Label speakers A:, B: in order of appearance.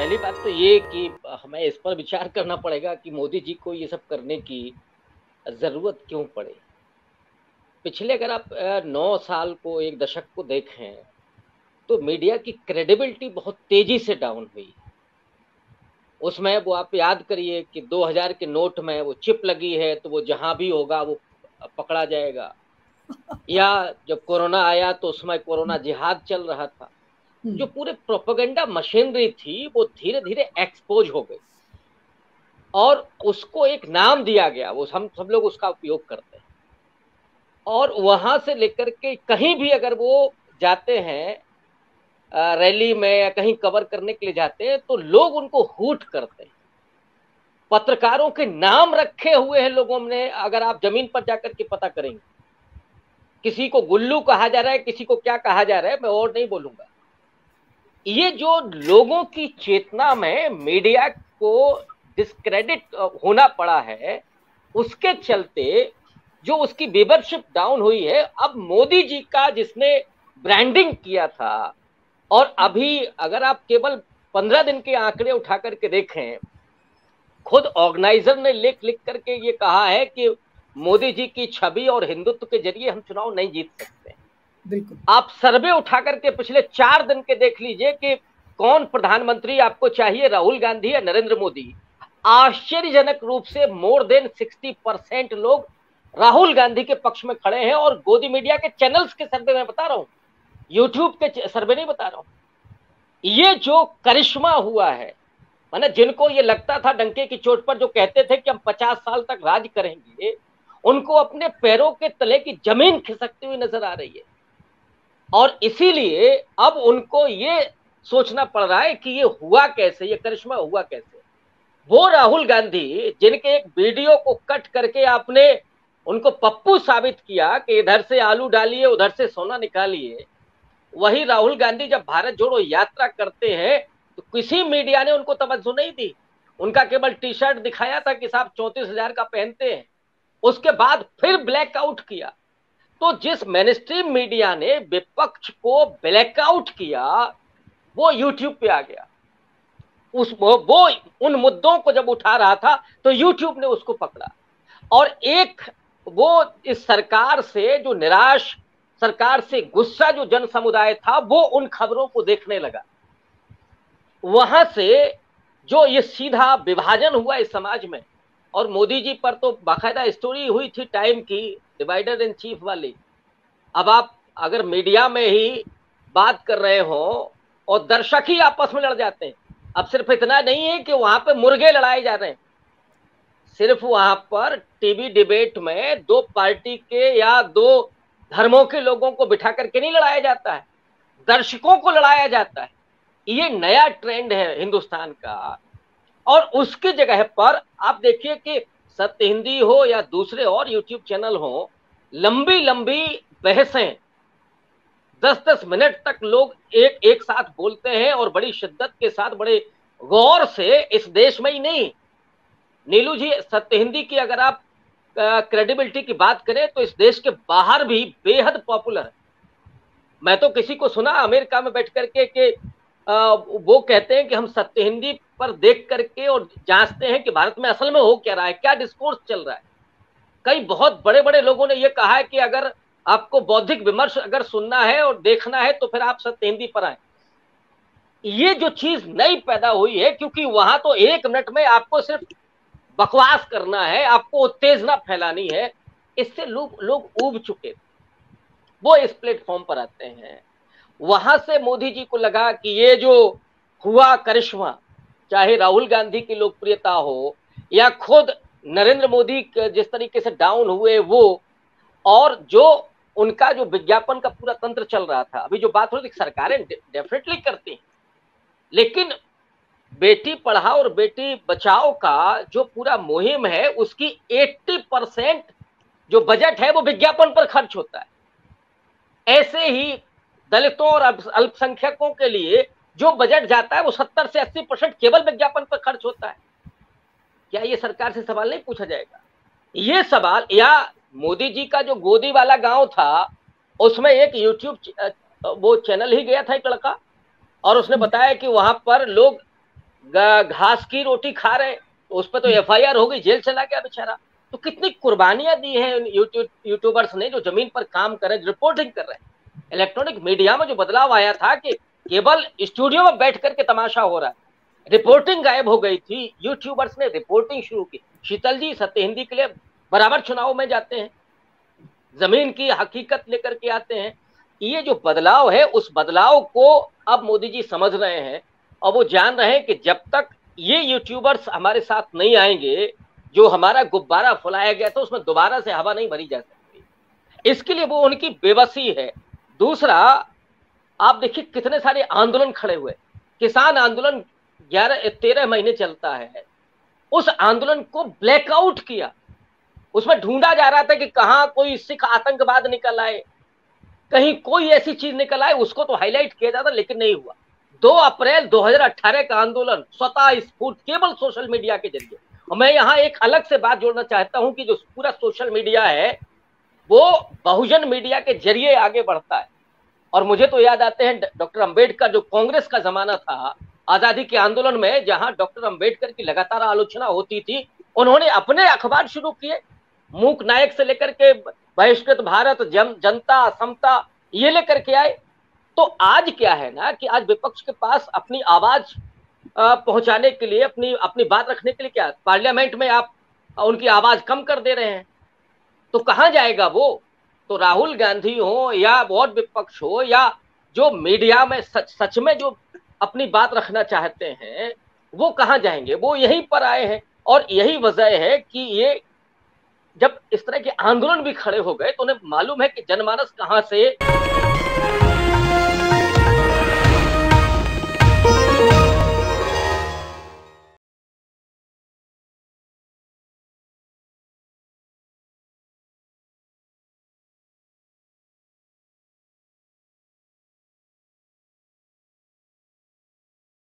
A: पहली बात तो ये कि हमें इस पर विचार करना पड़ेगा कि मोदी जी को ये सब करने की ज़रूरत क्यों पड़े। पिछले अगर आप 9 साल को, 1 दशक को देखें, तो मीडिया की क्रेडिबिलिटी बहुत तेज़ी से डाउन हुई। उसमें वो आप याद करिए कि 2000 के नोट में वो चिप लगी है, तो वो जहाँ भी होगा वो पकड़ा जाएगा। या जब कोरोना आया तो उस समय कोरोना जिहाद चल रहा था। जो पूरे प्रोपेगेंडा मशीनरी थी, वो धीरे-धीरे एक्सपोज़ हो गई और उसको एक नाम दिया गया, वो हम सब लोग उसका उपयोग करते हैं। और वहाँ से लेकर के कहीं भी अगर वो जाते हैं रैली में या कहीं कवर करने के लिए जाते हैं, तो लोग उनको हूट करते हैं। पत्रकारों के नाम रखे हुए हैं लोगों ने, अगर आप ज़मीन पर जाकर के पता करेंगे। किसी को गुल्लू कहा जा रहा है, किसी को क्या कहा जा रहा है, मैं और नहीं बोलूँगा। ये जो लोगों की चेतना में मीडिया को डिस्क्रेडिट होना पड़ा है, उसके चलते जो उसकी लीडरशिप डाउन हुई है। अब मोदी जी का जिसने ब्रांडिंग किया था, और अभी अगर आप केवल 15 दिन के आंकड़े उठा करके देखें, खुद ऑर्गेनाइजर ने लेख लिख करके ये कहा है कि मोदी जी की छवि और हिंदुत्व के जरिए हम चुनाव नहीं जीत सकते।
B: बिल्कुल।
A: आप सर्वे उठा करके पिछले 4 दिन के देख लीजिए कि कौन प्रधानमंत्री आपको चाहिए, राहुल गांधी या नरेंद्र मोदी। आश्चर्यजनक रूप से मोर देन 60% लोग राहुल गांधी के पक्ष में खड़े हैं। और गोदी मीडिया के चैनल्स के सर्वे में बता रहा हूं, यूट्यूब के सर्वे नहीं बता रहा हूं। ये जो करिश्मा हुआ है, माने जिनको ये लगता था डंके की चोट पर, जो कहते थे कि हम 50 साल तक राज करेंगे, उनको अपने पैरों के तले की जमीन खिसकती हुई नजर आ रही है। और इसीलिए अब उनको ये सोचना पड़ रहा है कि ये हुआ कैसे, ये करिश्मा हुआ कैसे। वो राहुल गांधी जिनके एक वीडियो को कट करके आपने उनको पप्पू साबित किया कि इधर से आलू डालिए उधर से सोना निकालिए, वही राहुल गांधी जब भारत जोड़ो यात्रा करते हैं तो किसी मीडिया ने उनको तवज्जो नहीं दी। उनका केवल टी शर्ट दिखाया था कि साहब 34,000 का पहनते हैं, उसके बाद फिर ब्लैकआउट किया। तो जिस मेनस्ट्रीम मीडिया ने विपक्ष को ब्लैकआउट किया, वो यूट्यूब पे आ गया। वो उन मुद्दों को जब उठा रहा था तो यूट्यूब ने उसको पकड़ा। और एक वो इस सरकार से जो निराश, सरकार से गुस्सा जो जन समुदाय था, वो उन खबरों को देखने लगा। वहां से जो ये सीधा विभाजन हुआ इस समाज में। और मोदी जी पर तो बाकायदा स्टोरी हुई थी टाइम की, डिवाइडर इन चीफ वाली। अब आप अगर मीडिया में ही बात कर रहे हो और दर्शक ही आपस में लड़ जाते हैं। अब सिर्फ इतना नहीं है कि वहां पे मुर्गे लड़ाए जा रहे हैं, सिर्फ वहां पर टीवी डिबेट में 2 पार्टी के या 2 धर्मों के लोगों को बिठा करके नहीं लड़ाया जाता है, दर्शकों को लड़ाया जाता है। ये नया ट्रेंड है हिंदुस्तान का। और उसकी जगह पर आप देखिए कि सत्य हिंदी हो या दूसरे और यूट्यूब चैनल हो, लंबी लंबी बहसें 10-10 मिनट तक लोग एक साथ बोलते हैं और बड़ी शिद्दत के साथ, बड़े गौर से। इस देश में ही नहीं, नीलू जी, सत्य हिंदी की अगर आप क्रेडिबिलिटी की बात करें तो इस देश के बाहर भी बेहद पॉपुलर है। मैं तो किसी को सुना अमेरिका में बैठ करके कि वो कहते हैं कि हम सत्य हिंदी पर देख करके और जांचते हैं कि भारत में असल में हो क्या रहा है, क्या डिस्कोर्स चल रहा है। कई बहुत बड़े बड़े लोगों ने ये कहा है कि अगर आपको बौद्धिक विमर्श अगर सुनना है और देखना है तो फिर आप सत्य हिंदी पर आए। ये जो चीज नई पैदा हुई है, क्योंकि वहां तो 1 मिनट में आपको सिर्फ बकवास करना है, आपको उत्तेजना फैलानी है। इससे लोग ऊब चुके, वो इस प्लेटफॉर्म पर आते हैं। वहां से मोदी जी को लगा कि ये जो हुआ करिश्मा, चाहे राहुल गांधी की लोकप्रियता हो या खुद नरेंद्र मोदी जिस तरीके से डाउन हुए वो, और जो उनका जो विज्ञापन का पूरा तंत्र चल रहा था। अभी जो बात हो रही थी, सरकारें डेफिनेटली करती हैं, लेकिन बेटी पढ़ाओ और बेटी बचाओ का जो पूरा मुहिम है, उसकी 80% जो बजट है वो विज्ञापन पर खर्च होता है। ऐसे ही दलितों और अल्पसंख्यकों के लिए जो बजट जाता है वो 70 से 80% केवल विज्ञापन पर खर्च होता है। क्या ये सरकार से सवाल नहीं पूछा जाएगा? ये सवाल, या मोदी जी का जो गोदी वाला गांव था, उसमें एक यूट्यूब वो चैनल ही गया था एक लड़का, और उसने बताया कि वहां पर लोग घास की रोटी खा रहे, तो उस पर तो एफआईआर हो गई, जेल चला गया बेचारा। तो कितनी कुर्बानियां दी हैं यूट्यूबर्स ने जो जमीन पर काम कर रहे हैं, रिपोर्टिंग कर रहे हैं। इलेक्ट्रॉनिक मीडिया में जो बदलाव आया था कि केवल स्टूडियो में बैठ करके तमाशा हो रहा है, रिपोर्टिंग गायब हो गई थी। यूट्यूबर्स ने रिपोर्टिंग शुरू की। शीतल जी सत्य हिंदी के लिए बराबर चुनाव में जाते हैं, जमीन की हकीकत लेकर के आते हैं। ये जो बदलाव है, उस बदलाव को अब मोदी जी समझ रहे हैं और वो जान रहे हैं कि जब तक ये यूट्यूबर्स हमारे साथ नहीं आएंगे, जो हमारा गुब्बारा फुलाया गया था उसमें दोबारा से हवा नहीं भरी जा सकती। इसके लिए वो उनकी बेबसी है। दूसरा, आप देखिए कितने सारे आंदोलन खड़े हुए, किसान आंदोलन 13 महीने चलता है। उस आंदोलन को ब्लैकआउट किया, उसमें ढूंढा जा रहा था कि कहां कोई सिख आतंकवाद निकल आए, कहीं कोई ऐसी चीज निकल आए, उसको तो हाईलाइट किया जाता, लेकिन नहीं हुआ। 2 अप्रैल 2018 का आंदोलन स्वतः स्फूर्त केवल सोशल मीडिया के जरिए। और मैं यहां एक अलग से बात जोड़ना चाहता हूं कि जो पूरा सोशल मीडिया है वो बहुजन मीडिया के जरिए आगे बढ़ता है। और मुझे तो याद आते हैं डॉक्टर अंबेडकर, जो कांग्रेस का जमाना था आजादी के आंदोलन में, जहां डॉक्टर अंबेडकर की लगातार आलोचना होती थी, उन्होंने अपने अखबार शुरू किए, मूक नायक से लेकर के बहिष्कृत भारत, जनता, समता, ये लेकर के आए। तो आज क्या है ना कि आज विपक्ष के पास अपनी आवाज पहुंचाने के लिए, अपनी अपनी बात रखने के लिए क्या, पार्लियामेंट में आप उनकी आवाज कम कर दे रहे हैं, तो कहां जाएगा वो? तो राहुल गांधी हो या और विपक्ष हो या जो मीडिया में सच में जो अपनी बात रखना चाहते हैं, वो कहां जाएंगे? वो यहीं पर आए हैं। और यही वजह है कि ये जब इस तरह के आंदोलन भी खड़े हो गए तो उन्हें मालूम है कि जनमानस कहां से